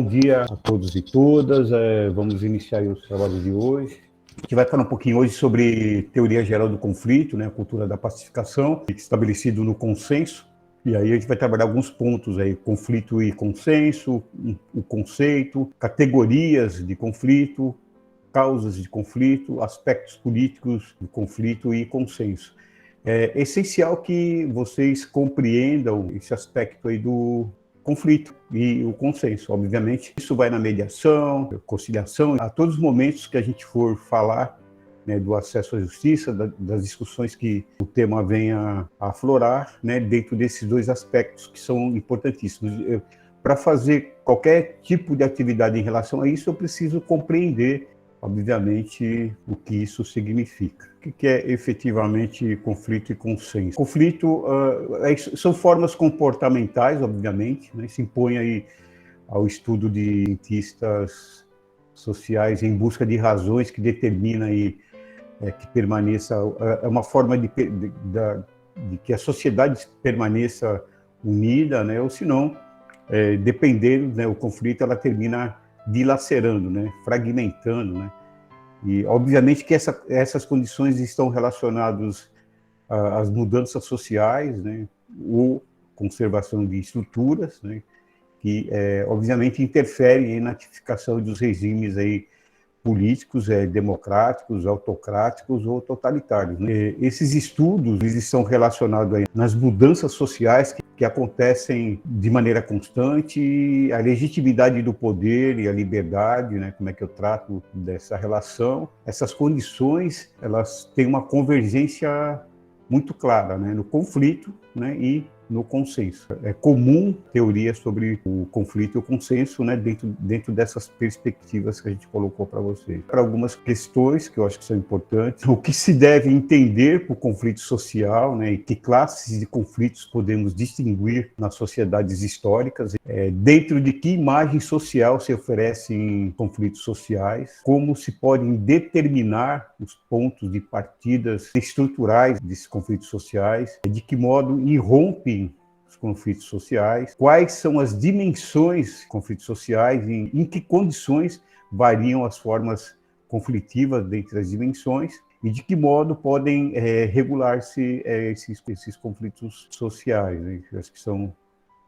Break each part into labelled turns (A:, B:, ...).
A: Bom dia a todos e todas. Vamos iniciar o trabalho de hoje. A gente vai falar um pouquinho hoje sobre teoria geral do conflito, né, a cultura da pacificação, estabelecido no consenso. E aí a gente vai trabalhar alguns pontos aí, conflito e consenso, o conceito, categorias de conflito, causas de conflito, aspectos políticos do conflito e consenso. É essencial que vocês compreendam esse aspecto aí do conflito e o consenso. Obviamente, isso vai na mediação, conciliação, a todos os momentos que a gente for falar, né, do acesso à justiça, das discussões que o tema venha a aflorar, né, dentro desses dois aspectos que são importantíssimos. Para fazer qualquer tipo de atividade em relação a isso, eu preciso compreender, obviamente, o que isso significa. O que é efetivamente conflito e consenso? Conflito são formas comportamentais, obviamente, né? Se impõe aí ao estudo de cientistas sociais em busca de razões que determina aí que permaneça, é uma forma de que a sociedade permaneça unida, né? Ou se não, dependendo, né, o conflito, ela termina dilacerando, né, fragmentando, né, e obviamente que essas condições estão relacionadas às mudanças sociais, né, ou conservação de estruturas, né, que obviamente interferem na ratificação dos regimes aí políticos, democráticos, autocráticos ou totalitários, né? Esses estudos eles estão relacionados aí nas mudanças sociais que acontecem de maneira constante, a legitimidade do poder e a liberdade, né? Como é que eu trato dessa relação? Essas condições, elas têm uma convergência muito clara, né? No conflito, né? E no consenso. É comum teorias sobre o conflito e o consenso, né, dentro dessas perspectivas que a gente colocou para vocês. Para algumas questões que eu acho que são importantes, o que se deve entender por conflito social, né, e que classes de conflitos podemos distinguir nas sociedades históricas, dentro de que imagem social se oferecem conflitos sociais, como se podem determinar os pontos de partidas estruturais desses conflitos sociais, de que modo irrompem os conflitos sociais, quais são as dimensões dos conflitos sociais, em que condições variam as formas conflitivas dentre as dimensões e de que modo podem regular-se esses conflitos sociais, né? Acho que são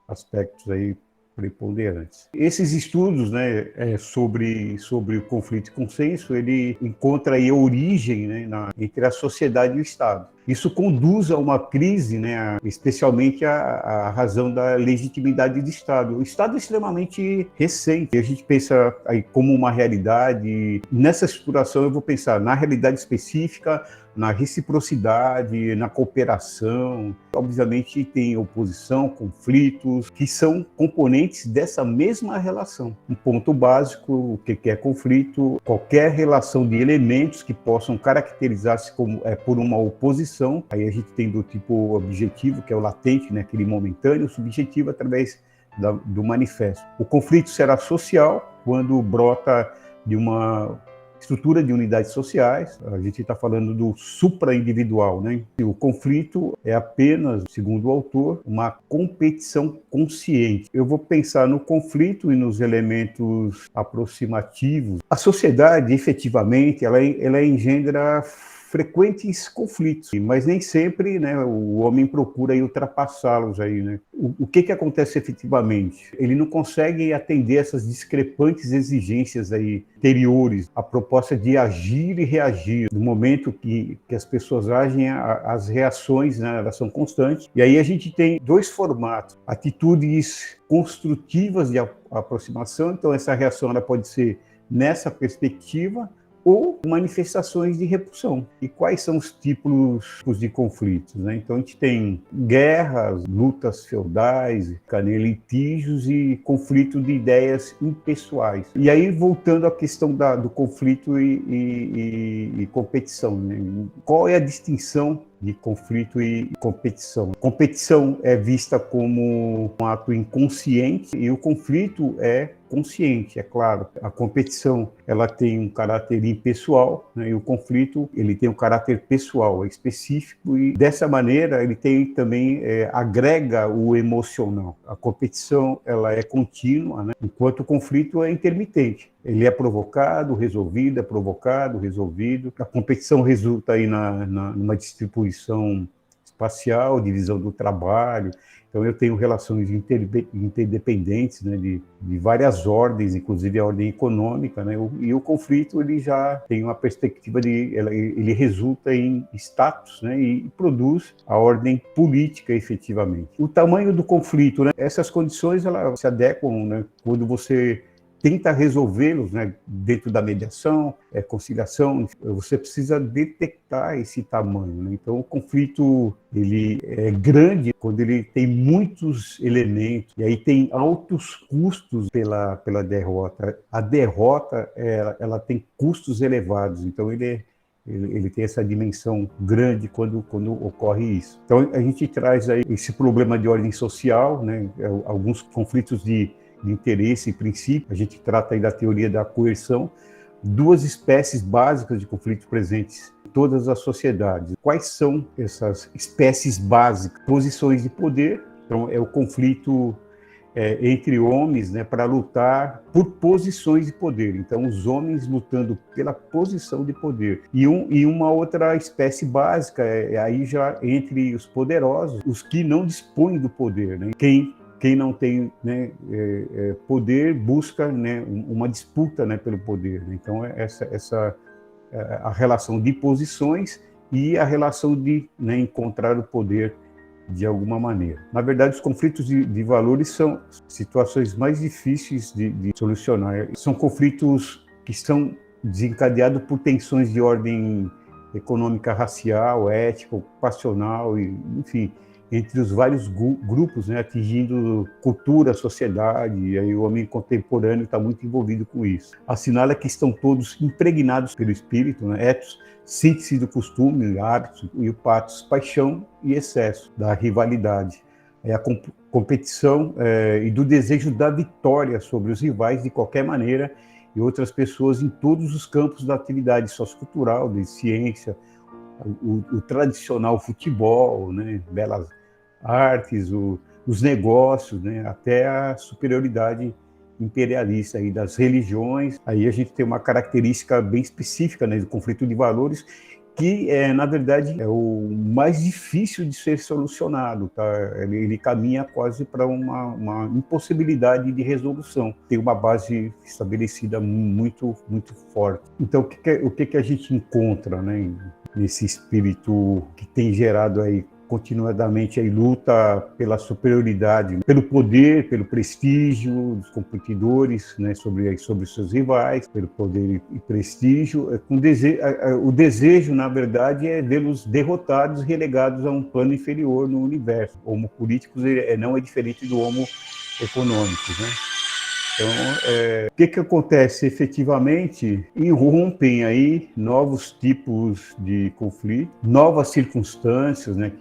A: aspectos aí preponderantes. Esses estudos, né, sobre o conflito e consenso, ele encontra aí a origem, né, entre a sociedade e o Estado. Isso conduz a uma crise, né, especialmente a razão da legitimidade do Estado. O Estado é extremamente recente. A gente pensa aí como uma realidade. Nessa estruturação eu vou pensar na realidade específica, na reciprocidade, na cooperação. Obviamente tem oposição, conflitos, que são componentes dessa mesma relação. Um ponto básico, o que é conflito, qualquer relação de elementos que possam caracterizar-se como por uma oposição. Aí a gente tem do tipo objetivo, que é o latente, né, aquele momentâneo, subjetivo através do manifesto. O conflito será social quando brota de uma estrutura de unidades sociais. A gente está falando do supra-individual, né? O conflito é apenas, segundo o autor, uma competição consciente. Eu vou pensar no conflito e nos elementos aproximativos. A sociedade, efetivamente, ela engendra frequentes conflitos, mas nem sempre, né, o homem procura ultrapassá-los aí, né? O que acontece efetivamente? Ele não consegue atender essas discrepantes exigências aí interiores, a proposta de agir e reagir. No momento que as pessoas agem, as reações, né, elas são constantes. E aí a gente tem dois formatos: atitudes construtivas de aproximação. Então essa reação ela pode ser nessa perspectiva, ou manifestações de repulsão. E quais são os tipos de conflitos, né? Então a gente tem guerras, lutas feudais, litígios e conflito de ideias impessoais. E aí, voltando à questão do conflito e competição, né? Qual é a distinção de conflito e competição. Competição é vista como um ato inconsciente e o conflito é consciente, é claro. A competição, ela tem um caráter impessoal, né, e o conflito, ele tem um caráter pessoal, é específico, e dessa maneira ele tem também, agrega o emocional. A competição, ela é contínua, né, enquanto o conflito é intermitente. Ele é provocado, resolvido, é provocado, resolvido. A competição resulta aí numa distribuição espacial, divisão do trabalho. Então, eu tenho relações interdependentes, né, de várias ordens, inclusive a ordem econômica, né, e o conflito ele já tem uma perspectiva ele resulta em status, né, e produz a ordem política efetivamente. O tamanho do conflito, né, essas condições elas se adequam, né, quando você tenta resolvê-los, né, dentro da mediação, conciliação, você precisa detectar esse tamanho, né? Então, o conflito ele é grande quando ele tem muitos elementos, e aí tem altos custos pela derrota. A derrota, ela tem custos elevados, então ele tem essa dimensão grande quando ocorre isso. Então, a gente traz aí esse problema de ordem social, né, alguns conflitos de interesse e princípio. A gente trata aí da teoria da coerção, duas espécies básicas de conflito presentes em todas as sociedades. Quais são essas espécies básicas? Posições de poder, então é o conflito entre homens, né, para lutar por posições de poder. Então, os homens lutando pela posição de poder. E uma outra espécie básica aí já entre os poderosos, os que não dispõem do poder, né? Quem não tem, né, poder busca, né, uma disputa, né, pelo poder. Então, a relação de posições e a relação de, né, encontrar o poder de alguma maneira. Na verdade, os conflitos de valores são situações mais difíceis de solucionar. São conflitos que são desencadeados por tensões de ordem econômica, racial, ética, ocupacional, enfim, entre os vários grupos, né, atingindo cultura, sociedade, e aí o homem contemporâneo está muito envolvido com isso. Assinala que estão todos impregnados pelo espírito, né, ethos, síntese do costume, hábitos e o pathos, paixão e excesso da rivalidade. É a competição e do desejo da vitória sobre os rivais de qualquer maneira e outras pessoas em todos os campos da atividade sociocultural, de ciência, o tradicional futebol, né, belas artes, os negócios, né, até a superioridade imperialista aí das religiões. Aí a gente tem uma característica bem específica, né, do conflito de valores, que na verdade é o mais difícil de ser solucionado, tá? Ele caminha quase para uma impossibilidade de resolução. Tem uma base estabelecida muito forte. Então o que a gente encontra, né, nesse espírito que tem gerado aí continuadamente aí luta pela superioridade, pelo poder, pelo prestígio dos competidores, né, sobre os seus rivais, pelo poder e prestígio. O desejo, na verdade, é vê-los derrotados, relegados a um plano inferior no universo. O homo políticos não é diferente do homo econômicos, né? Então, o que acontece efetivamente? Irrompem aí novos tipos de conflito, novas circunstâncias, né?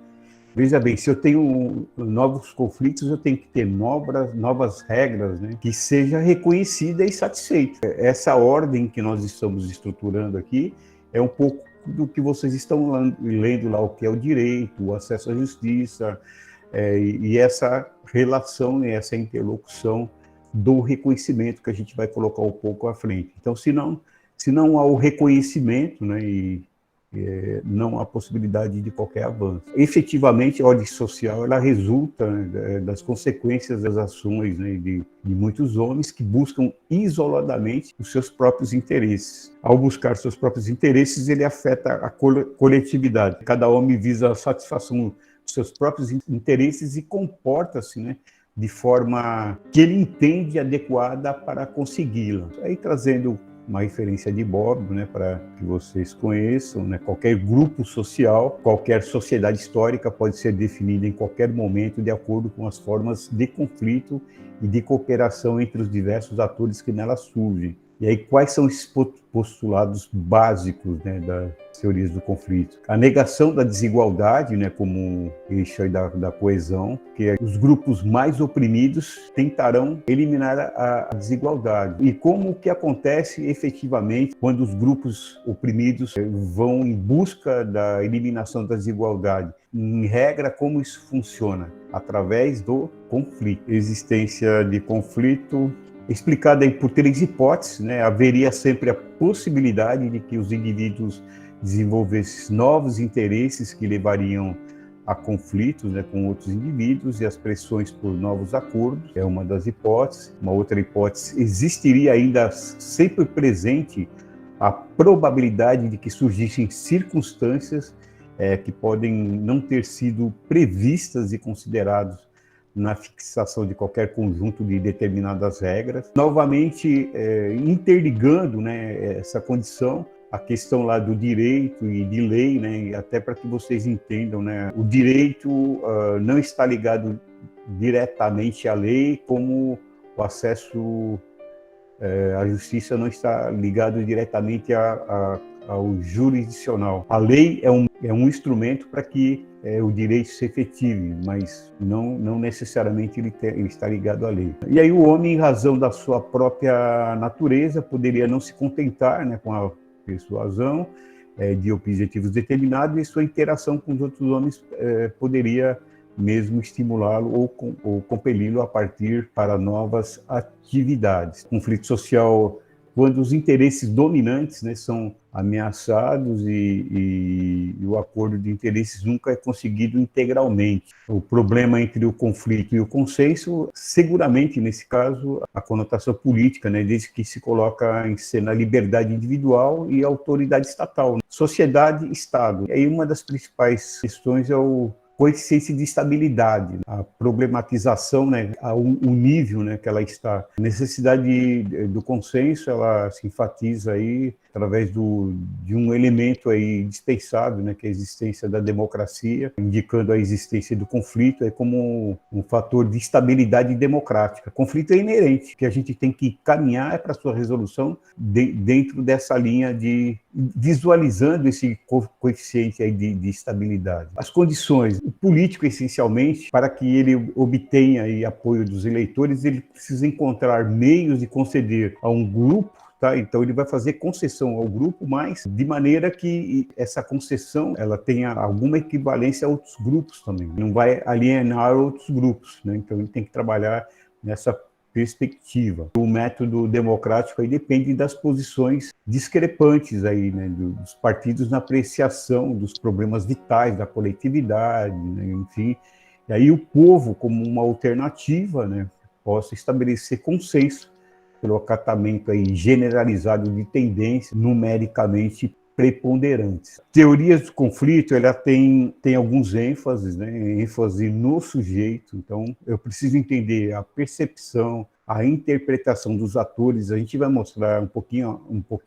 A: Veja bem, se eu tenho novos conflitos, eu tenho que ter novas regras, né, que seja reconhecida e satisfeita. Essa ordem que nós estamos estruturando aqui é um pouco do que vocês estão lendo lá, o que é o direito, o acesso à justiça, e essa relação, né, essa interlocução do reconhecimento que a gente vai colocar um pouco à frente. Então, se não há o reconhecimento, né, não há possibilidade de qualquer avanço. Efetivamente, a ordem social ela resulta, né, das consequências das ações, né, de muitos homens que buscam isoladamente os seus próprios interesses. Ao buscar seus próprios interesses, ele afeta a coletividade. Cada homem visa a satisfação dos seus próprios interesses e comporta-se, né, de forma que ele entende adequada para consegui-la. Aí trazendo uma referência de Bob, né, para que vocês conheçam, né, qualquer grupo social, qualquer sociedade histórica pode ser definida em qualquer momento de acordo com as formas de conflito e de cooperação entre os diversos atores que nela surgem. E aí, quais são esses postulados básicos, né, das teorias do conflito? A negação da desigualdade, né, como eixo aí da coesão, que os grupos mais oprimidos tentarão eliminar a desigualdade. E como que acontece efetivamente quando os grupos oprimidos vão em busca da eliminação da desigualdade? Em regra, como isso funciona? Através do conflito. Existência de conflito explicada aí por 3 hipóteses, né? Haveria sempre a possibilidade de que os indivíduos desenvolvessem novos interesses que levariam a conflitos, né, com outros indivíduos, e as pressões por novos acordos é uma das hipóteses. Uma outra hipótese: existiria ainda sempre presente a probabilidade de que surgissem circunstâncias que podem não ter sido previstas e consideradas na fixação de qualquer conjunto de determinadas regras. Novamente, interligando, né, essa condição, a questão lá do direito e de lei, né, até para que vocês entendam, né, o direito não está ligado diretamente à lei, como o acesso à justiça não está ligado diretamente ao jurisdicional. A lei é um instrumento para que o direito se efetive, mas não necessariamente ele está ligado à lei. E aí o homem, em razão da sua própria natureza, poderia não se contentar, né, com a persuasão de objetivos determinados, e sua interação com os outros homens poderia mesmo estimulá-lo ou compeli-lo a partir para novas atividades. Conflito social, quando os interesses dominantes, né, são ameaçados e o acordo de interesses nunca é conseguido integralmente. O problema entre o conflito e o consenso, seguramente, nesse caso, a conotação política, né, desde que se coloca em cena a liberdade individual e a autoridade estatal. Sociedade e Estado. E aí uma das principais questões é o coeficiente de estabilidade, a problematização, né, o nível, né, que ela está. A necessidade do consenso, ela se enfatiza aí através de um elemento aí dispensável, né, que é a existência da democracia, indicando a existência do conflito como um fator de estabilidade democrática. Conflito é inerente, que a gente tem que caminhar para a sua resolução dentro dessa linha de visualizando esse coeficiente aí de estabilidade. As condições, o político, essencialmente, para que ele obtenha aí apoio dos eleitores, ele precisa encontrar meios de conceder a um grupo. Tá? Então ele vai fazer concessão ao grupo, mas de maneira que essa concessão ela tenha alguma equivalência a outros grupos também. Não vai alienar outros grupos, né? Então ele tem que trabalhar nessa perspectiva. O método democrático aí depende das posições discrepantes aí, né, dos partidos na apreciação dos problemas vitais da coletividade, né, enfim. E aí o povo, como uma alternativa, né, possa estabelecer consenso pelo acatamento aí generalizado de tendências numericamente preponderantes. Teorias do conflito, ela tem alguns ênfases, né? ênfase no sujeito. Então, eu preciso entender a percepção, a interpretação dos atores. A gente vai mostrar um pouquinho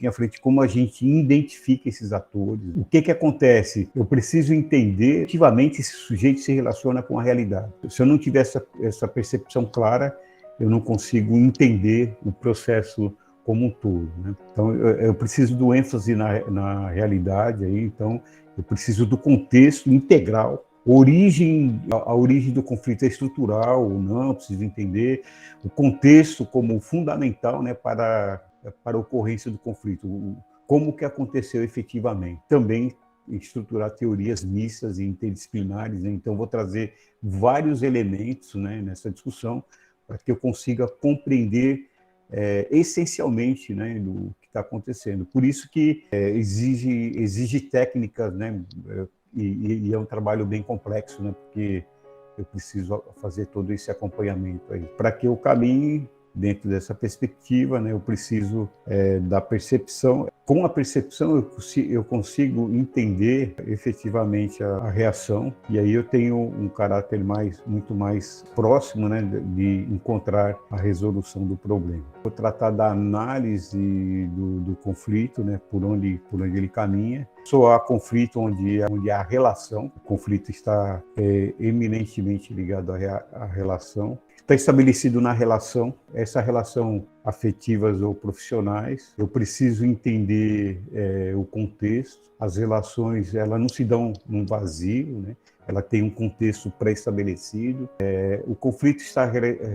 A: à frente como a gente identifica esses atores. O que acontece? Eu preciso entender ativamente esse sujeito se relaciona com a realidade. Se eu não tiver essa percepção clara, eu não consigo entender o processo como um todo, né? Então, eu preciso do ênfase na realidade, aí, então, eu preciso do contexto integral. A origem do conflito é estrutural ou não, eu preciso entender o contexto como fundamental, né, para a ocorrência do conflito, como que aconteceu efetivamente. Também estruturar teorias mistas e interdisciplinares, né? Então, vou trazer vários elementos, né, nessa discussão, para que eu consiga compreender essencialmente, né, do que está acontecendo. Por isso que exige técnicas, né, e é um trabalho bem complexo, né, porque eu preciso fazer todo esse acompanhamento aí. Para que eu caminhe dentro dessa perspectiva, né, eu preciso da percepção. Com a percepção, eu consigo entender efetivamente a reação, e aí eu tenho um caráter muito mais próximo, né, de encontrar a resolução do problema. Vou tratar da análise do conflito, né, por onde ele caminha. Só há conflito onde há relação. O conflito está eminentemente ligado à relação. está estabelecido na relação, essa relação afetivas ou profissionais. Eu preciso entender o contexto. As relações, elas não se dão num vazio, né? Ela tem um contexto pré-estabelecido. O conflito está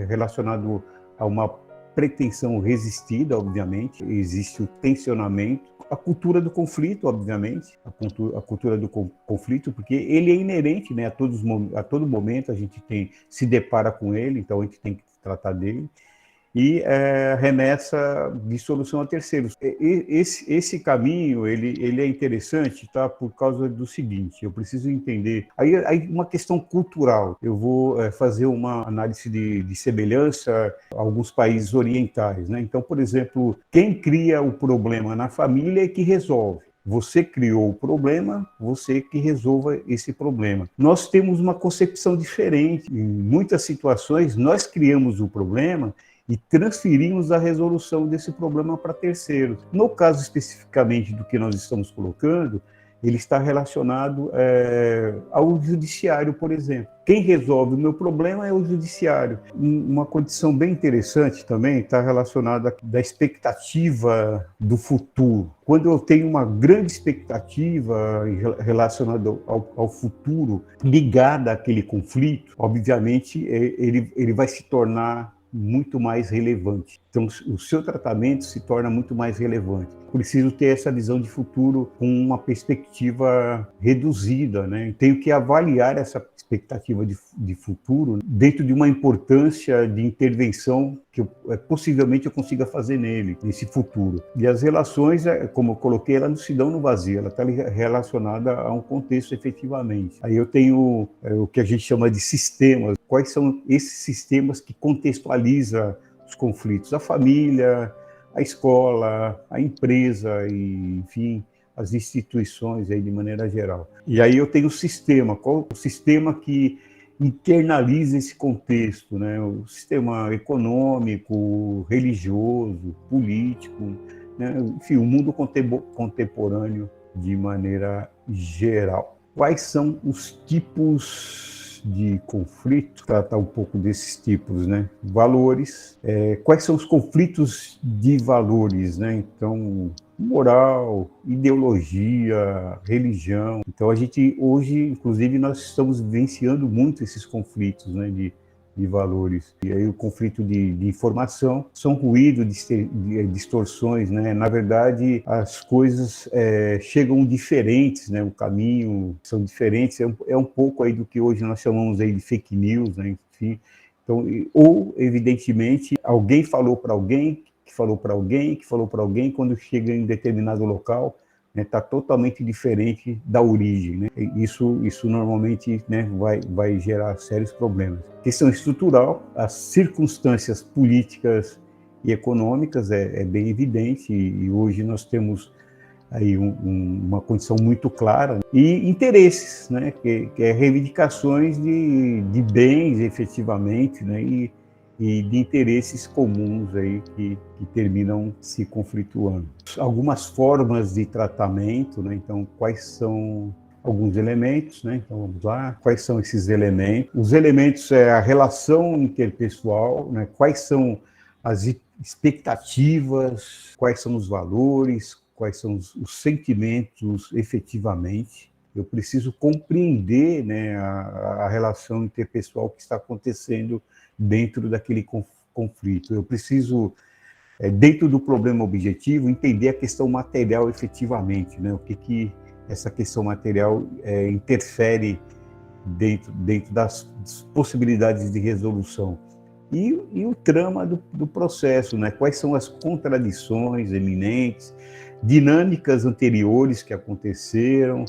A: relacionado a uma pretensão resistida, obviamente. Existe o tensionamento. A cultura do conflito, obviamente, a cultura do conflito, porque ele é inerente, né? A todo momento a gente se depara com ele, então a gente tem que tratar dele. E remessa de solução a terceiros. Esse caminho, ele é interessante, tá? Por causa do seguinte, eu preciso entender. Aí uma questão cultural. Eu vou fazer uma análise de semelhança a alguns países orientais, né? Então, por exemplo, quem cria o problema na família é que resolve. Você criou o problema, você que resolva esse problema. Nós temos uma concepção diferente. Em muitas situações, nós criamos o problema e transferimos a resolução desse problema para terceiros. No caso especificamente do que nós estamos colocando, ele está relacionado ao judiciário, por exemplo. Quem resolve o meu problema é o judiciário. Uma condição bem interessante também está relacionada da expectativa do futuro. Quando eu tenho uma grande expectativa relacionada ao futuro, ligada àquele conflito, obviamente ele vai se tornar muito mais relevante. Então, o seu tratamento se torna muito mais relevante. Preciso ter essa visão de futuro com uma perspectiva reduzida, né? Tenho que avaliar essa expectativa de futuro dentro de uma importância de intervenção que possivelmente eu consiga fazer nesse futuro. E as relações, como eu coloquei, elas não se dão no vazio, ela está relacionada a um contexto efetivamente. Aí eu tenho o que a gente chama de sistemas. Quais são esses sistemas que contextualizam os conflitos? A família, a escola, a empresa e, enfim, as instituições aí de maneira geral. E aí eu tenho o sistema. Qual o sistema que internaliza esse contexto, né? O sistema econômico, religioso, político, né? Enfim, o mundo contemporâneo de maneira geral. Quais são os tipos de conflito? Tratar um pouco desses tipos, né? Valores. Quais são os conflitos de valores, né? Então, moral, ideologia, religião. Então, a gente hoje, inclusive, nós estamos vivenciando muito esses conflitos, né? De valores. E aí o conflito de informação são ruído, distorções, né? Na verdade, as coisas chegam diferentes, né? O caminho são diferentes, é um pouco aí do que hoje nós chamamos aí de fake news, né? Enfim, então, ou, evidentemente, alguém falou para alguém, que falou para alguém, que falou para alguém, quando chega em determinado local, está totalmente diferente da origem, né? Isso normalmente, né, vai gerar sérios problemas. Questão estrutural, as circunstâncias políticas e econômicas é bem evidente, e hoje nós temos aí uma condição muito clara, e interesses, né, que é reivindicações de bens, efetivamente, né, e de interesses comuns aí que terminam se conflituando. Algumas formas de tratamento, né? Então, quais são alguns elementos, né? Então, vamos lá. Quais são esses elementos? Os elementos é a relação interpessoal, né? Quais são as expectativas, quais são os valores, quais são os sentimentos efetivamente. Eu preciso compreender, né, a relação interpessoal que está acontecendo dentro daquele conflito. Eu preciso, dentro do problema objetivo, entender a questão material efetivamente, né? O que essa questão material interfere dentro das possibilidades de resolução. E o trama do processo, né? Quais são as contradições eminentes, dinâmicas anteriores que aconteceram,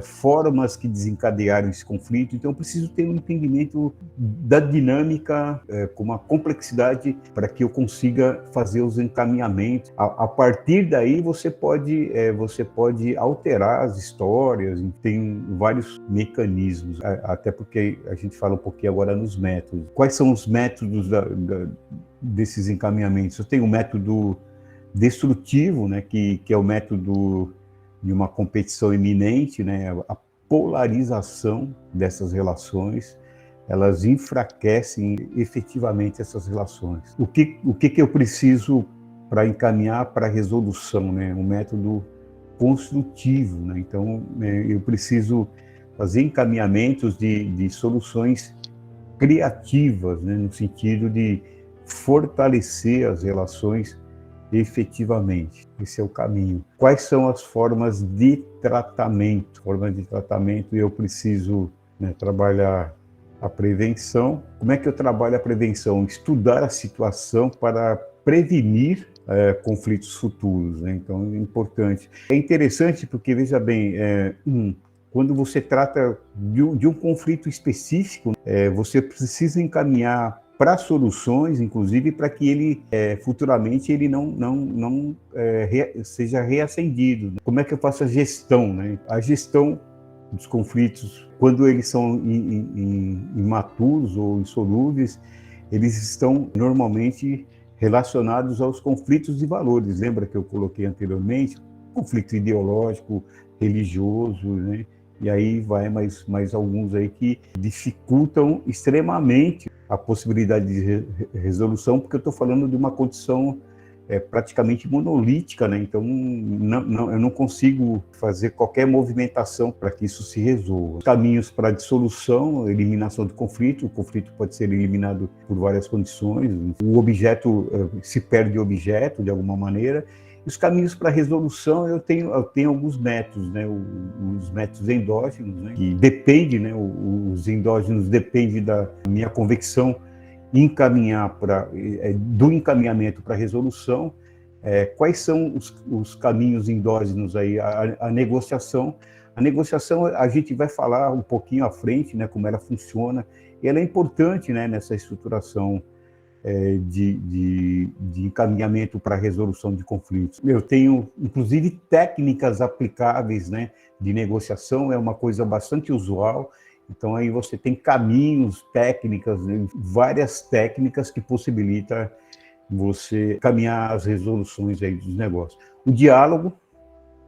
A: formas que desencadearam esse conflito. Então, eu preciso ter um entendimento da dinâmica com uma complexidade para que eu consiga fazer os encaminhamentos. A partir daí, você pode alterar as histórias, tem vários mecanismos, até porque a gente fala um pouquinho agora nos métodos. Quais são os métodos desses encaminhamentos? Eu tenho o método destrutivo, né, que é o método de uma competição iminente, né, a polarização dessas relações. elas enfraquecem efetivamente essas relações. O que eu preciso para encaminhar para a resolução, né? Um método construtivo, né? Então, eu preciso fazer encaminhamentos de soluções criativas, né? No sentido de fortalecer as relações efetivamente. Esse é o caminho. Quais são as formas de tratamento? Formas de tratamento, eu preciso, né, trabalhar a prevenção. Como é que eu trabalho a prevenção? Estudar a situação para prevenir conflitos futuros, né? Então, é importante. É interessante porque, veja bem, quando você trata de um conflito específico, você precisa encaminhar para soluções, inclusive, para que ele futuramente ele não seja reacendido. Como é que eu faço a gestão, né? A gestão dos conflitos, quando eles são imaturos ou insolúveis, eles estão normalmente relacionados aos conflitos de valores. Lembra que eu coloquei anteriormente? Conflito ideológico, religioso, né? E aí vai mais alguns aí que dificultam extremamente a possibilidade de resolução, porque eu estou falando de uma condição praticamente monolítica, né? Então eu não consigo fazer qualquer movimentação para que isso se resolva. Caminhos para dissolução, eliminação do conflito. O conflito pode ser eliminado por várias condições. O objeto se perde objeto de alguma maneira. Os caminhos para resolução, eu tenho alguns métodos, né? Os métodos endógenos, né? Que depende, né? Os endógenos dependem da minha convicção do encaminhamento para a resolução. Quais são os caminhos endógenos aí? A negociação. A negociação, a gente vai falar um pouquinho à frente, né? Como ela funciona. E ela é importante, né? Nessa estruturação de encaminhamento para a resolução de conflitos. Eu tenho, inclusive, técnicas aplicáveis, né, de negociação, é uma coisa bastante usual. Então, aí você tem caminhos, técnicas, né, várias técnicas que possibilitam você caminhar as resoluções aí dos negócios. O diálogo,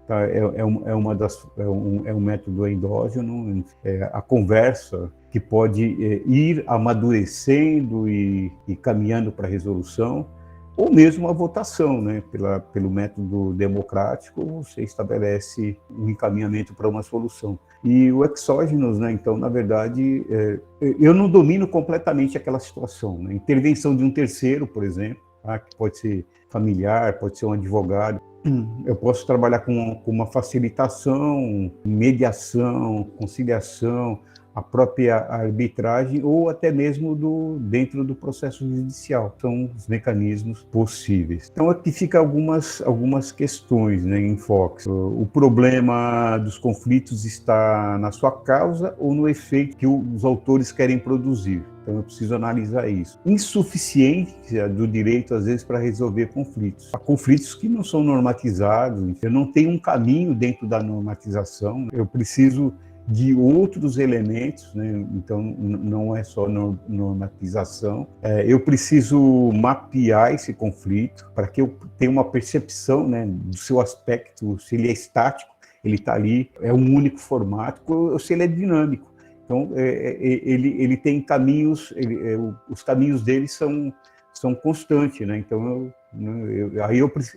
A: tá, é um método endógeno, a conversa, que pode ir amadurecendo e caminhando para a resolução, ou mesmo a votação, né? Pelo método democrático, você estabelece um encaminhamento para uma solução. E o exógenos, né? Então, na verdade, eu não domino completamente aquela situação, né? Intervenção de um terceiro, por exemplo, tá? Que pode ser familiar, pode ser um advogado. Eu posso trabalhar com uma facilitação, mediação, conciliação, a própria arbitragem ou até mesmo dentro do processo judicial. São os mecanismos possíveis. Então aqui fica algumas questões, né, em foco. O problema dos conflitos está na sua causa ou no efeito que os autores querem produzir. Então eu preciso analisar isso. Insuficiência do direito, às vezes, para resolver conflitos. Há conflitos que não são normatizados, eu não tenho um caminho dentro da normatização, eu preciso de outros elementos, né? Então não é só normatização. Eu preciso mapear esse conflito para que eu tenha uma percepção, né, do seu aspecto, se ele é estático, ele está ali, é um único formato, ou se ele é dinâmico. Então ele tem caminhos, os caminhos dele são constantes, né? Então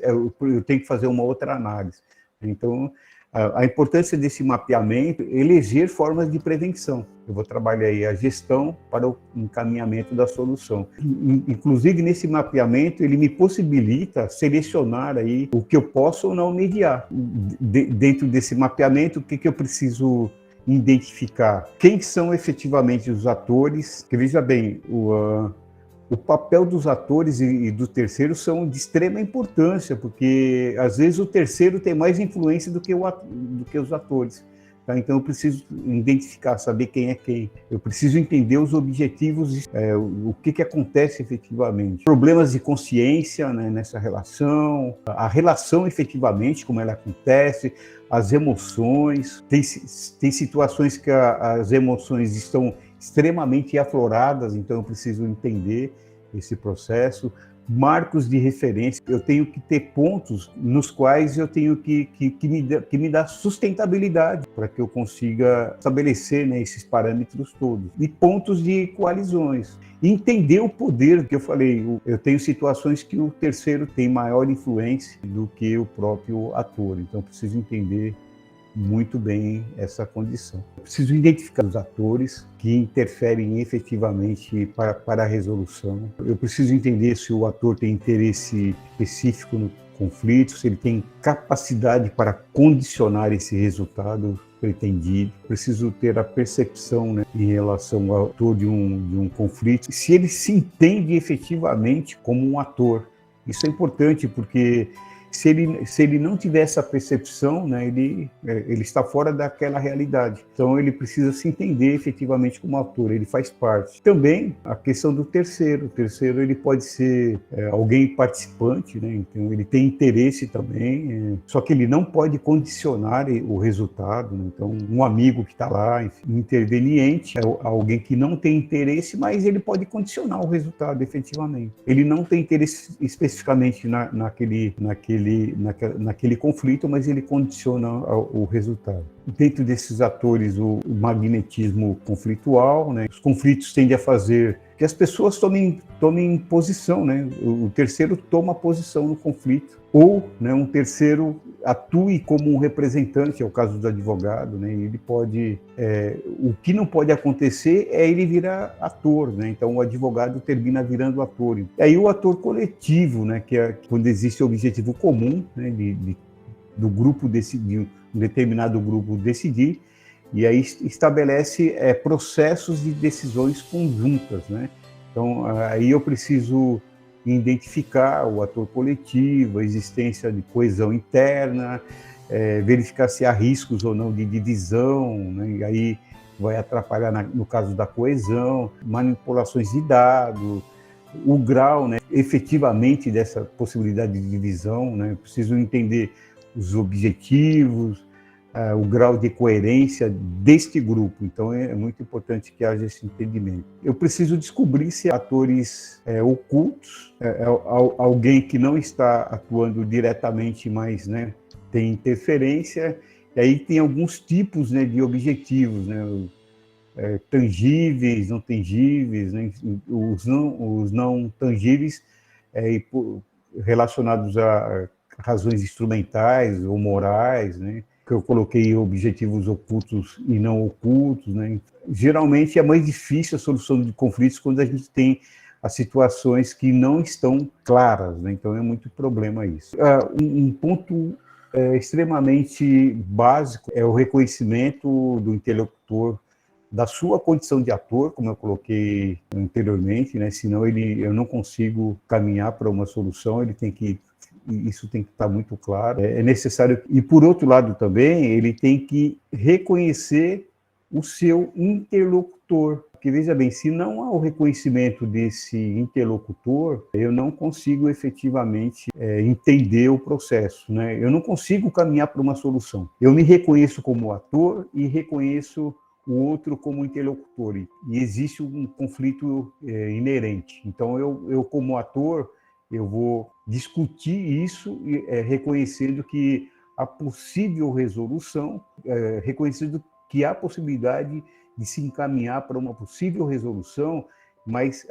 A: eu tenho que fazer uma outra análise. Então a importância desse mapeamento, eleger formas de prevenção. Eu vou trabalhar aí a gestão para o encaminhamento da solução. Inclusive, nesse mapeamento, ele me possibilita selecionar aí o que eu posso ou não mediar. Dentro desse mapeamento, o que eu preciso identificar? Quem são efetivamente os atores? Que, veja bem, o papel dos atores e do terceiro são de extrema importância, porque às vezes o terceiro tem mais influência do que os atores. Tá? Então eu preciso identificar, saber quem é quem. Eu preciso entender os objetivos, o que acontece efetivamente. Problemas de consciência, né, nessa relação, a relação efetivamente, como ela acontece, as emoções. Tem situações que as emoções estão extremamente afloradas, então eu preciso entender esse processo. marcos de referência, eu tenho que ter pontos nos quais eu tenho que me dar sustentabilidade para que eu consiga estabelecer, né, esses parâmetros todos. E pontos de coalizões. Entender o poder, que eu falei, eu tenho situações que o terceiro tem maior influência do que o próprio ator, então eu preciso entender muito bem essa condição. Eu preciso identificar os atores que interferem efetivamente para a resolução. Eu preciso entender se o ator tem interesse específico no conflito, se ele tem capacidade para condicionar esse resultado pretendido. Preciso ter a percepção, né, em relação ao ator de um conflito, se ele se entende efetivamente como um ator. Isso é importante porque se ele não tiver essa percepção, né, ele está fora daquela realidade. Então ele precisa se entender efetivamente como ator, ele faz parte. Também a questão do terceiro. O terceiro ele pode ser alguém participante, né, então ele tem interesse também, só que ele não pode condicionar o resultado. Né? Então um amigo que está lá, interveniente, é alguém que não tem interesse, mas ele pode condicionar o resultado efetivamente. Ele não tem interesse especificamente naquele conflito, mas ele condiciona o resultado. Dentro desses atores, o magnetismo conflitual, né? Os conflitos tendem a fazer que as pessoas tomem posição, né? O terceiro toma posição no conflito, ou, né, um terceiro atue como um representante, é o caso do advogado, né? Ele pode, o que não pode acontecer é ele virar ator, né? Então o advogado termina virando ator. E aí o ator coletivo, né? Que é quando existe o objetivo comum, né? Do grupo decidir, um determinado grupo decidir, e aí estabelece processos de decisões conjuntas, né? Então aí eu preciso identificar o ator coletivo, a existência de coesão interna, verificar se há riscos ou não de divisão, né? E aí vai atrapalhar no caso da coesão, manipulações de dados, o grau, né, efetivamente dessa possibilidade de divisão, né? Preciso entender os objetivos, o grau de coerência deste grupo. Então é muito importante que haja esse entendimento. Eu preciso descobrir se atores ocultos, alguém que não está atuando diretamente, mas, né, tem interferência. E aí tem alguns tipos, né, de objetivos, né, tangíveis, não tangíveis, né, os não tangíveis relacionados a razões instrumentais ou morais, né? Que eu coloquei objetivos ocultos e não ocultos, né? Geralmente é mais difícil a solução de conflitos quando a gente tem as situações que não estão claras, né? Então é muito problema isso. Um ponto extremamente básico é o reconhecimento do interlocutor da sua condição de ator, como eu coloquei anteriormente, né? Senão eu não consigo caminhar para uma solução. Isso tem que estar muito claro. É necessário. E, por outro lado, também, ele tem que reconhecer o seu interlocutor. Porque, veja bem, se não há o reconhecimento desse interlocutor, eu não consigo efetivamente entender o processo, né? Eu não consigo caminhar para uma solução. Eu me reconheço como ator e reconheço o outro como interlocutor. E existe um conflito inerente. Então, eu como ator, eu vou discutir isso, reconhecendo que a possível resolução, reconhecendo que há possibilidade de se encaminhar para uma possível resolução, mas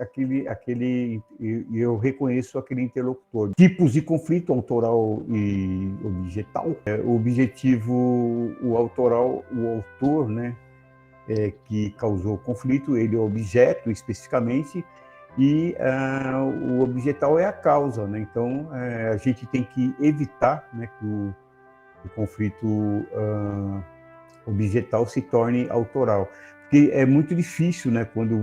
A: eu reconheço aquele interlocutor. Tipos de conflito autoral e objetal. O objetivo, o autoral, o autor, né, que causou o conflito, ele é o objeto especificamente, e o objetal é a causa, né? Então a gente tem que evitar, né, que o conflito objetal se torne autoral, porque é muito difícil, né, quando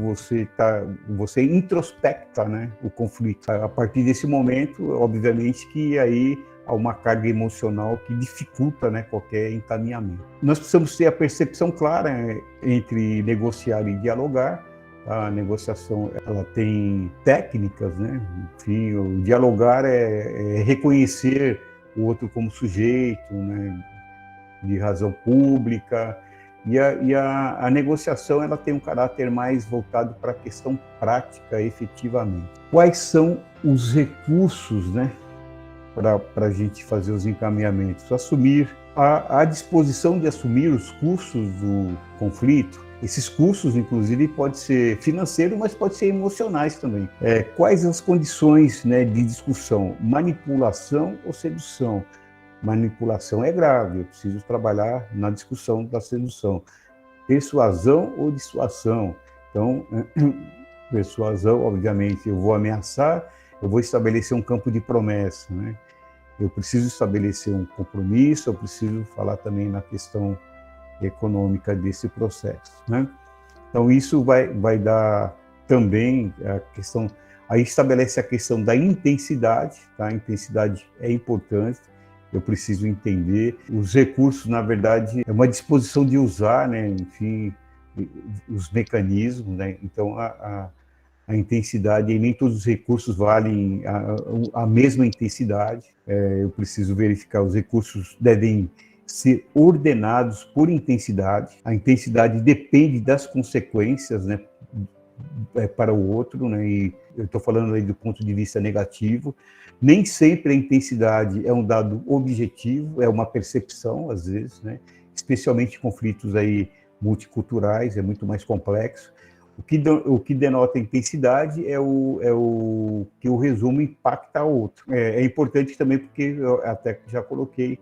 A: você introspecta, né, o conflito. A partir desse momento, obviamente que aí há uma carga emocional que dificulta, né, qualquer encaminhamento. Nós precisamos ter a percepção clara entre negociar e dialogar. A negociação, ela tem técnicas, né? Enfim, o dialogar é reconhecer o outro como sujeito, né, de razão pública, A negociação ela tem um caráter mais voltado para a questão prática, efetivamente. Quais são os recursos, né, para a gente fazer os encaminhamentos? Assumir a disposição de assumir os custos do conflito. Esses custos, inclusive, pode ser financeiro, mas pode ser emocionais também. Quais as condições, né, de discussão? Manipulação ou sedução? Manipulação é grave, eu preciso trabalhar na discussão da sedução. Persuasão ou dissuasão? Então, persuasão, obviamente, eu vou ameaçar, eu vou estabelecer um campo de promessa, né? Eu preciso estabelecer um compromisso, eu preciso falar também na questão econômica desse processo, né? Então, isso vai dar também a questão... Aí estabelece a questão da intensidade, tá? A intensidade é importante, eu preciso entender. Os recursos, na verdade, é uma disposição de usar, né? Enfim, os mecanismos, né? Então, a intensidade, e nem todos os recursos valem a mesma intensidade. Eu preciso verificar, os recursos devem ser ordenados por intensidade. A intensidade depende das consequências, né, para o outro, né? E eu estou falando aí do ponto de vista negativo. Nem sempre a intensidade é um dado objetivo, é uma percepção, às vezes, né? Especialmente em conflitos aí multiculturais, é muito mais complexo. O que denota intensidade é o que o resumo impacta o outro. É importante também porque eu até já coloquei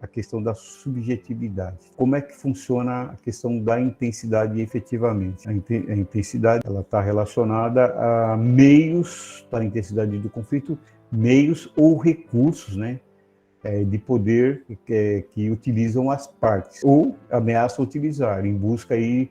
A: a questão da subjetividade. Como é que funciona a questão da intensidade efetivamente? A intensidade ela está relacionada a meios, para a intensidade do conflito, meios ou recursos, né, de poder que utilizam as partes, ou ameaçam utilizar, em busca aí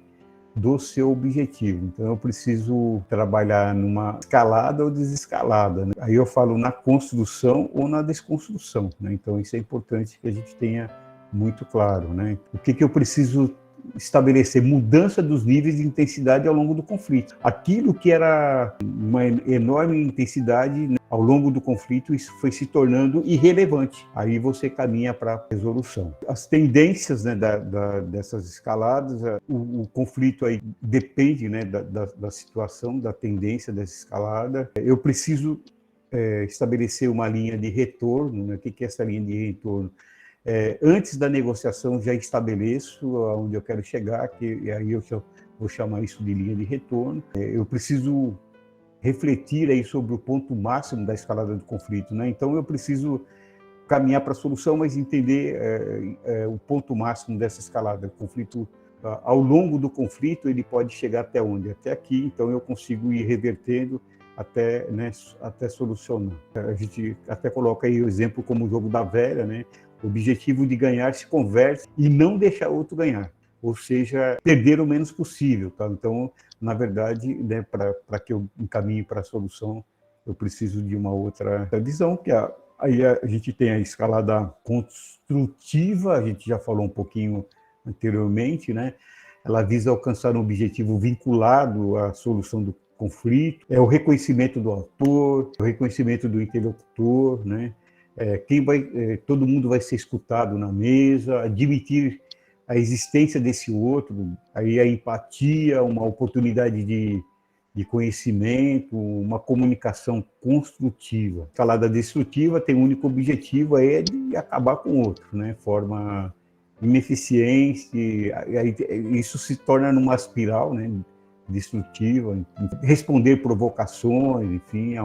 A: do seu objetivo. Então, eu preciso trabalhar numa escalada ou desescalada, né? Aí eu falo na construção ou na desconstrução, né? Então, isso é importante que a gente tenha muito claro, né? O que eu preciso estabelecer? Mudança dos níveis de intensidade ao longo do conflito. Aquilo que era uma enorme intensidade, né, ao longo do conflito, isso foi se tornando irrelevante. Aí você caminha para a resolução. As tendências, né, dessas escaladas, o conflito aí depende, né, da situação, da tendência dessa escalada. Eu preciso estabelecer uma linha de retorno, né? O que é essa linha de retorno? Antes da negociação, já estabeleço aonde eu quero chegar, e aí eu vou chamar isso de linha de retorno. Eu preciso refletir aí sobre o ponto máximo da escalada do conflito, né? Então, eu preciso caminhar para a solução, mas entender o ponto máximo dessa escalada. O conflito, ao longo do conflito, ele pode chegar até onde? Até aqui, então eu consigo ir revertendo até, né, até solucionar. A gente até coloca aí o exemplo como o jogo da velha, né? O objetivo de ganhar se converte e não deixar outro ganhar, ou seja, perder o menos possível, tá? Então, na verdade, né, para que eu encaminhe para a solução, eu preciso de uma outra visão, que aí a gente tem a escalada construtiva, a gente já falou um pouquinho anteriormente, né? Ela visa alcançar um objetivo vinculado à solução do conflito, é o reconhecimento do autor, o reconhecimento do interlocutor, né? Todo mundo vai ser escutado na mesa, admitir a existência desse outro, aí a empatia, uma oportunidade de conhecimento, uma comunicação construtiva. A escalada destrutiva tem o único objetivo de acabar com o outro, né? Forma ineficiente, aí isso se torna numa espiral, né, destrutiva, responder provocações, enfim,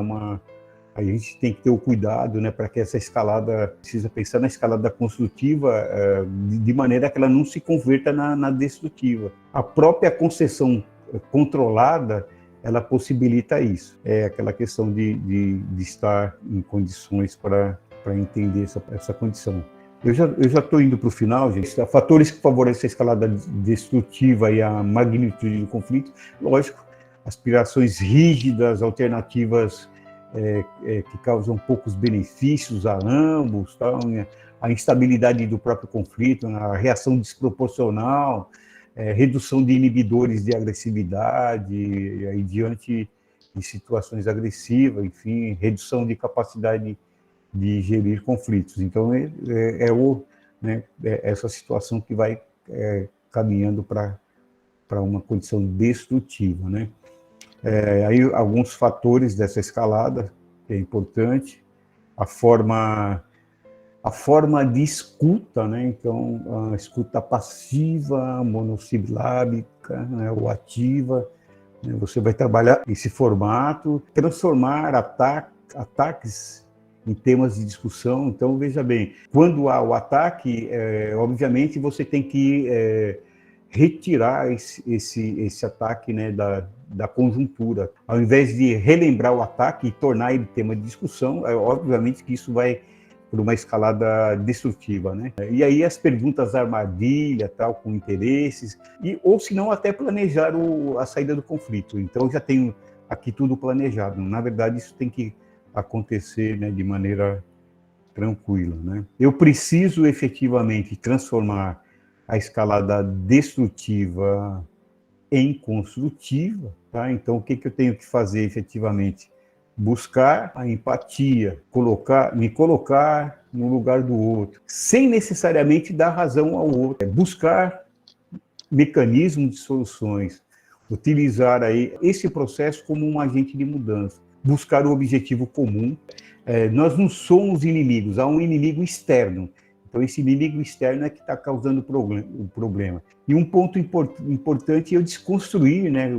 A: a gente tem que ter o cuidado, né, para que essa escalada, precisa pensar na escalada construtiva de maneira que ela não se converta na destrutiva. A própria concessão controlada, ela possibilita isso. É aquela questão de estar em condições para entender essa condição. Eu já estou indo para o final, gente. Fatores que favorecem a escalada destrutiva e a magnitude do conflito, lógico, aspirações rígidas, alternativas que causam poucos benefícios a ambos, tá? A instabilidade do próprio conflito, a reação desproporcional, redução de inibidores de agressividade, e aí, diante de situações agressivas, enfim, redução de capacidade de gerir conflitos. Então, essa situação que vai caminhando para uma condição destrutiva, né? Aí alguns fatores dessa escalada, que é importante, a forma de escuta, né? Então, a escuta passiva, monossilábica, né? Ou ativa, né? Você vai trabalhar esse formato, transformar ataques em temas de discussão. Então, veja bem, quando há o ataque, obviamente você tem que retirar esse ataque, né, da conjuntura. Ao invés de relembrar o ataque e tornar ele tema de discussão, obviamente que isso vai por uma escalada destrutiva, né? E aí as perguntas armadilha, tal, com interesses, ou se não até planejar a saída do conflito. Então já tenho aqui tudo planejado. Na verdade, isso tem que acontecer, né, de maneira tranquila, né? Eu preciso efetivamente transformar a escalada destrutiva em construtiva, tá? Então, o que eu tenho que fazer efetivamente? Buscar a empatia, me colocar no lugar do outro, sem necessariamente dar razão ao outro. Buscar mecanismos de soluções, utilizar aí esse processo como um agente de mudança, buscar o objetivo comum. Nós não somos inimigos, há um inimigo externo. Então, esse inimigo externo é que está causando o problema. E um ponto importante é eu desconstruir, né,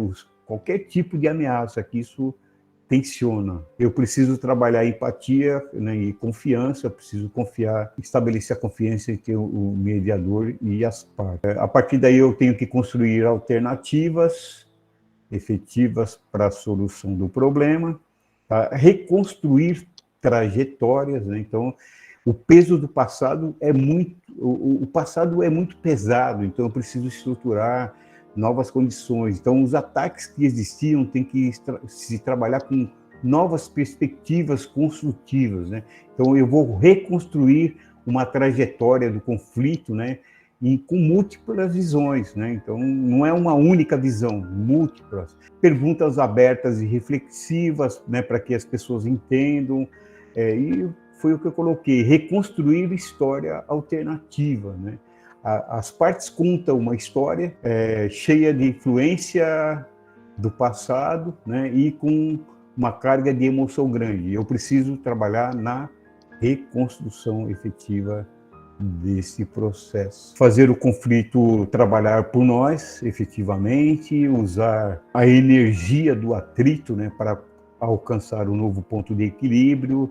A: qualquer tipo de ameaça, que isso tensiona. Eu preciso trabalhar empatia, né, e confiança, eu preciso estabelecer a confiança entre o mediador e as partes. A partir daí, eu tenho que construir alternativas efetivas para a solução do problema, tá? Reconstruir trajetórias, né? Então, o peso do passado o passado é muito pesado, então eu preciso estruturar novas condições. Então, os ataques que existiam têm que se trabalhar com novas perspectivas construtivas, né? Então, eu vou reconstruir uma trajetória do conflito, né? E com múltiplas visões, né? Então, não é uma única visão, múltiplas. Perguntas abertas e reflexivas, né? Para que as pessoas entendam. E foi o que eu coloquei, reconstruir história alternativa, né? As partes contam uma história cheia de influência do passado, né? E com uma carga de emoção grande. Eu preciso trabalhar na reconstrução efetiva desse processo. Fazer o conflito trabalhar por nós, efetivamente, usar a energia do atrito, né, para alcançar um novo ponto de equilíbrio,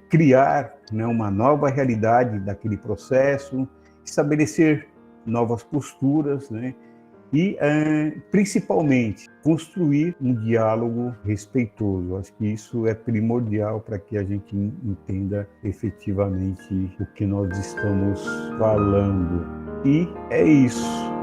A: criar, né, uma nova realidade daquele processo, estabelecer novas posturas, né, e, principalmente, construir um diálogo respeitoso. Acho que isso é primordial para que a gente entenda efetivamente o que nós estamos falando. E é isso.